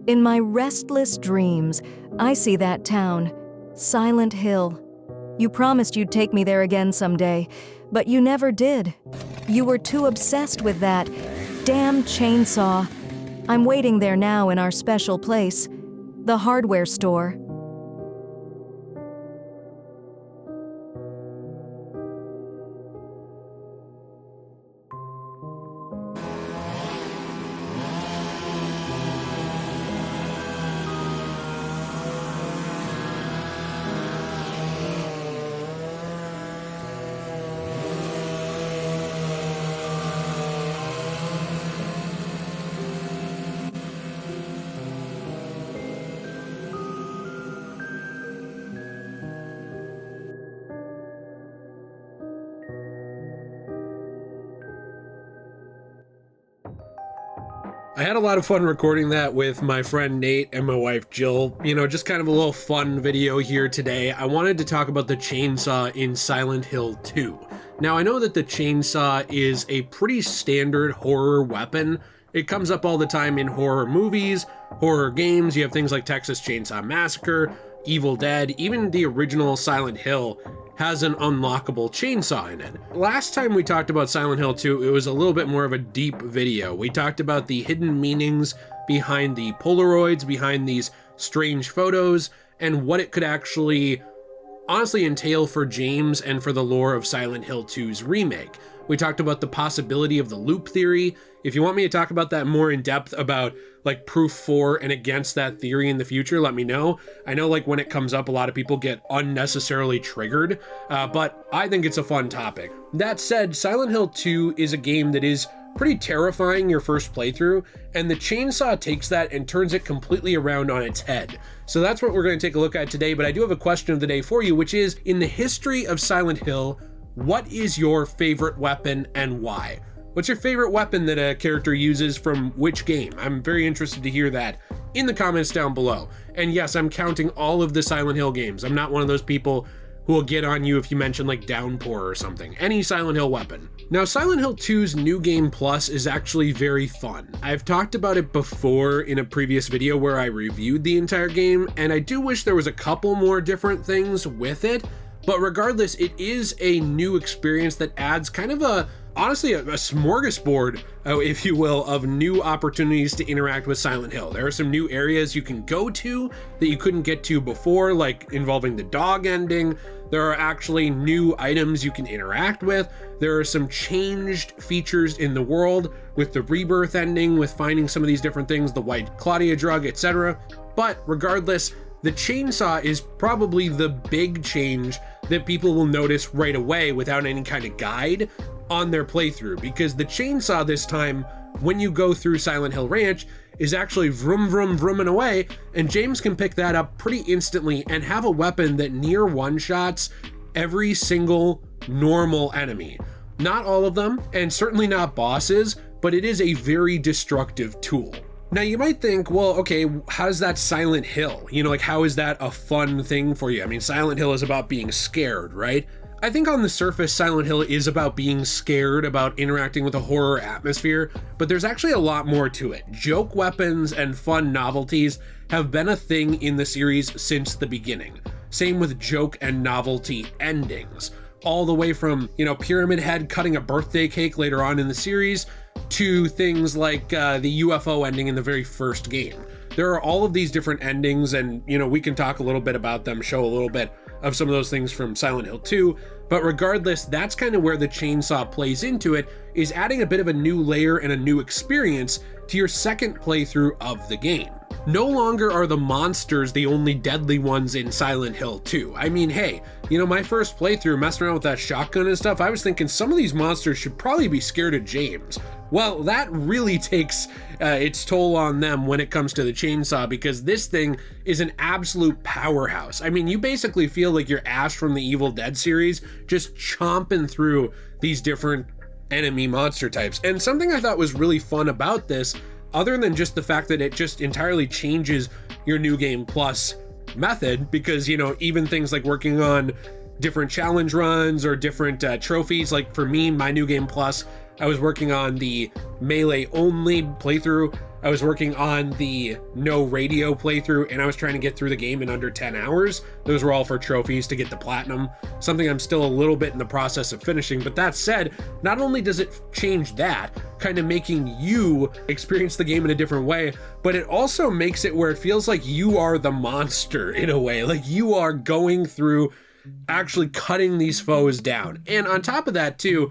In my restless dreams, I see that town, Silent Hill. You promised you'd take me there again someday, but you never did. You were too obsessed with that damn chainsaw. I'm waiting there now in our special place, the hardware store. I had a lot of fun recording that with my friend Nate and my wife Jill. You know, just kind of a little fun video here today. I wanted to talk about the chainsaw in Silent Hill 2. Now, I know that the chainsaw is a pretty standard horror weapon. It comes up all the time in horror movies, horror games. You have things like Texas Chainsaw Massacre, Evil Dead, even the original Silent Hill has an unlockable chainsaw in it. Last time we talked about Silent Hill 2, it was a little bit more of a deep video. We talked about the hidden meanings behind the Polaroids, behind these strange photos, and what it could actually honestly entail for James and for the lore of Silent Hill 2's remake. We talked about the possibility of the loop theory. If you want me to talk about that more in depth about like proof for and against that theory in the future, let me know. I know like when it comes up, a lot of people get unnecessarily triggered, but I think it's a fun topic. That said, Silent Hill 2 is a game that is pretty terrifying your first playthrough, and the chainsaw takes that and turns it completely around on its head. So that's what we're going to take a look at today, but I do have a question of the day for you, which is, in the history of Silent Hill, what is your favorite weapon and why? What's your favorite weapon that a character uses from which game? I'm very interested to hear that in the comments down below. And yes, I'm counting all of the Silent Hill games. I'm not one of those people who will get on you if you mention like Downpour or something. Any Silent Hill weapon. Now, Silent Hill 2's New Game Plus is actually very fun. I've talked about it before in a previous video where I reviewed the entire game, and I do wish there was a couple more different things with it. But regardless, it is a new experience that adds kind of honestly, a smorgasbord, if you will, of new opportunities to interact with Silent Hill. There are some new areas you can go to that you couldn't get to before, like involving the dog ending. There are actually new items you can interact with. There are some changed features in the world with the rebirth ending, with finding some of these different things, the White Claudia drug, etc. But regardless, the chainsaw is probably the big change that people will notice right away without any kind of guide on their playthrough, because the chainsaw this time, when you go through Silent Hill Ranch, is actually vroom vroom vrooming away, and James can pick that up pretty instantly and have a weapon that near one-shots every single normal enemy. Not all of them, and certainly not bosses, but it is a very destructive tool. Now you might think, well, okay, how's that Silent Hill? You know, like how is that a fun thing for you? I mean, Silent Hill is about being scared, right? I think on the surface, Silent Hill is about being scared, about interacting with a horror atmosphere, but there's actually a lot more to it. Joke weapons and fun novelties have been a thing in the series since the beginning. Same with joke and novelty endings. All the way from, you know, Pyramid Head cutting a birthday cake later on in the series, to things like the UFO ending in the very first game. There are all of these different endings, and you know, we can talk a little bit about them, show a little bit of some of those things from Silent Hill 2, but regardless, that's kind of where the chainsaw plays into it, is adding a bit of a new layer and a new experience to your second playthrough of the game. No longer are the monsters the only deadly ones in Silent Hill 2. I mean, hey, you know, my first playthrough messing around with that shotgun and stuff, I was thinking some of these monsters should probably be scared of James. Well, that really takes its toll on them when it comes to the chainsaw, because this thing is an absolute powerhouse. I mean, you basically feel like you're Ash from the Evil Dead series, just chomping through these different enemy monster types. And something I thought was really fun about this, other than just the fact that it just entirely changes your New Game Plus method, because, you know, even things like working on different challenge runs or different trophies, like for me, my New Game Plus, I was working on the melee only playthrough, I was working on the no radio playthrough, and I was trying to get through the game in under 10 hours. Those were all for trophies to get the platinum, something I'm still a little bit in the process of finishing. But that said, not only does it change that, kind of making you experience the game in a different way, but it also makes it where it feels like you are the monster in a way, like you are going through actually cutting these foes down. And on top of that too,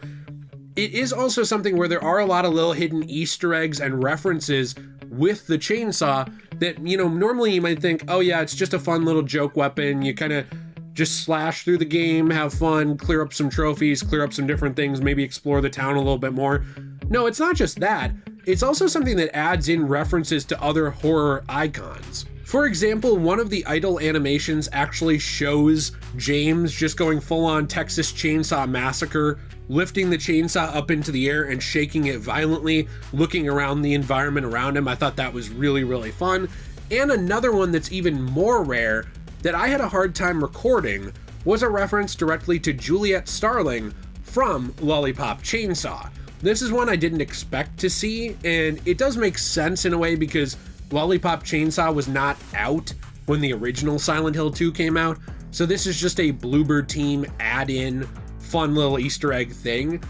it is also something where there are a lot of little hidden Easter eggs and references with the chainsaw that, you know, normally you might think, oh yeah, it's just a fun little joke weapon. You kind of just slash through the game, have fun, clear up some trophies, clear up some different things, maybe explore the town a little bit more. No, it's not just that. It's also something that adds in references to other horror icons. For example, one of the idle animations actually shows James just going full-on Texas Chainsaw Massacre, lifting the chainsaw up into the air and shaking it violently, looking around the environment around him. I thought that was really, really fun. And another one that's even more rare that I had a hard time recording was a reference directly to Juliet Starling from Lollipop Chainsaw. This is one I didn't expect to see, and it does make sense in a way because Lollipop Chainsaw was not out when the original Silent Hill 2 came out, so this is just a Bluebird team add-in fun little Easter egg thing.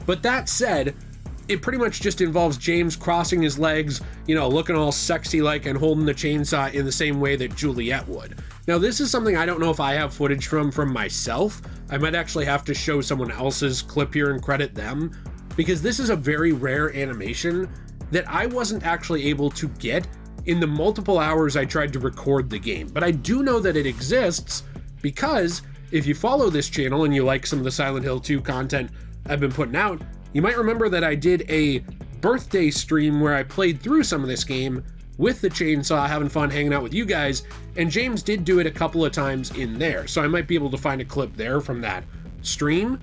But that said, it pretty much just involves James crossing his legs, you know, looking all sexy like and holding the chainsaw in the same way that Juliet would. Now this is something I don't know if I have footage from myself. I might actually have to show someone else's clip here and credit them, because this is a very rare animation that I wasn't actually able to get in the multiple hours I tried to record the game. But I do know that it exists because if you follow this channel and you like some of the Silent Hill 2 content I've been putting out, you might remember that I did a birthday stream where I played through some of this game with the chainsaw, having fun hanging out with you guys, and James did do it a couple of times in there, so I might be able to find a clip there from that stream.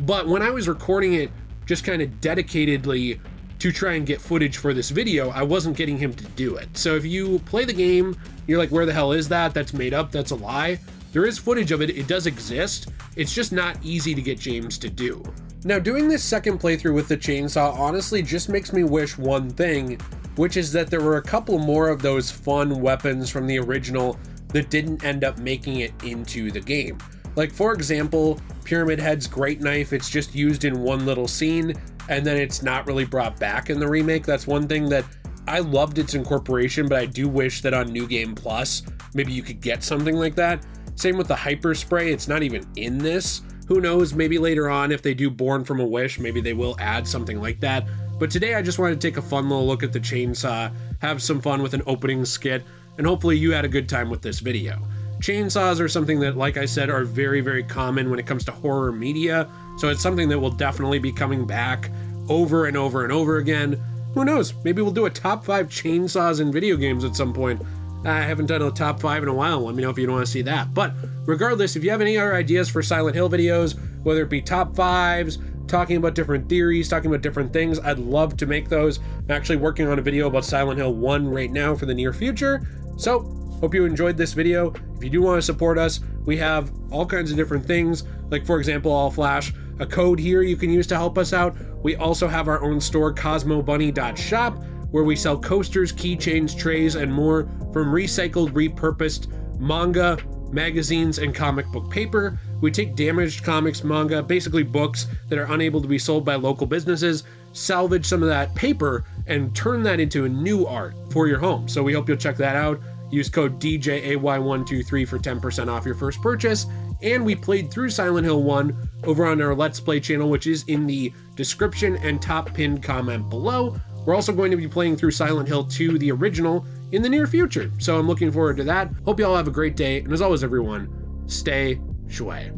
But when I was recording it just kind of dedicatedly to try and get footage for this video, I wasn't getting him to do it. So if you play the game, you're like, where the hell is that? That's made up, that's a lie. There is footage of it, it does exist, it's just not easy to get James to do. Now doing this second playthrough with the chainsaw honestly just makes me wish one thing, which is that there were a couple more of those fun weapons from the original that didn't end up making it into the game. Like for example, Pyramid Head's great knife, it's just used in one little scene and then it's not really brought back in the remake. That's one thing that I loved its incorporation, but I do wish that on New Game Plus, maybe you could get something like that. Same with the hyper spray, it's not even in this. Who knows, maybe later on if they do Born from a Wish, maybe they will add something like that. But today I just wanted to take a fun little look at the chainsaw, have some fun with an opening skit, and hopefully you had a good time with this video. Chainsaws are something that, like I said, are very, very common when it comes to horror media, so it's something that will definitely be coming back over and over and over again. Who knows, maybe we'll do a top 5 chainsaws in video games at some point. I haven't done a top 5 in a while, let me know if you want to see that. But regardless, if you have any other ideas for Silent Hill videos, whether it be top 5s, talking about different theories, talking about different things, I'd love to make those. I'm actually working on a video about Silent Hill 1 right now for the near future. So, hope you enjoyed this video. If you do want to support us, we have all kinds of different things. Like for example, I'll flash a code here you can use to help us out. We also have our own store, cosmobunny.shop, where we sell coasters, keychains, trays, and more from recycled, repurposed manga, magazines, and comic book paper. We take damaged comics, manga, basically books that are unable to be sold by local businesses, salvage some of that paper, and turn that into a new art for your home. So we hope you'll check that out. Use code DJAY123 for 10% off your first purchase. And we played through Silent Hill 1 over on our Let's Play channel, which is in the description and top pinned comment below. We're also going to be playing through Silent Hill 2, the original, in the near future. So I'm looking forward to that. Hope you all have a great day. And as always, everyone, stay shui.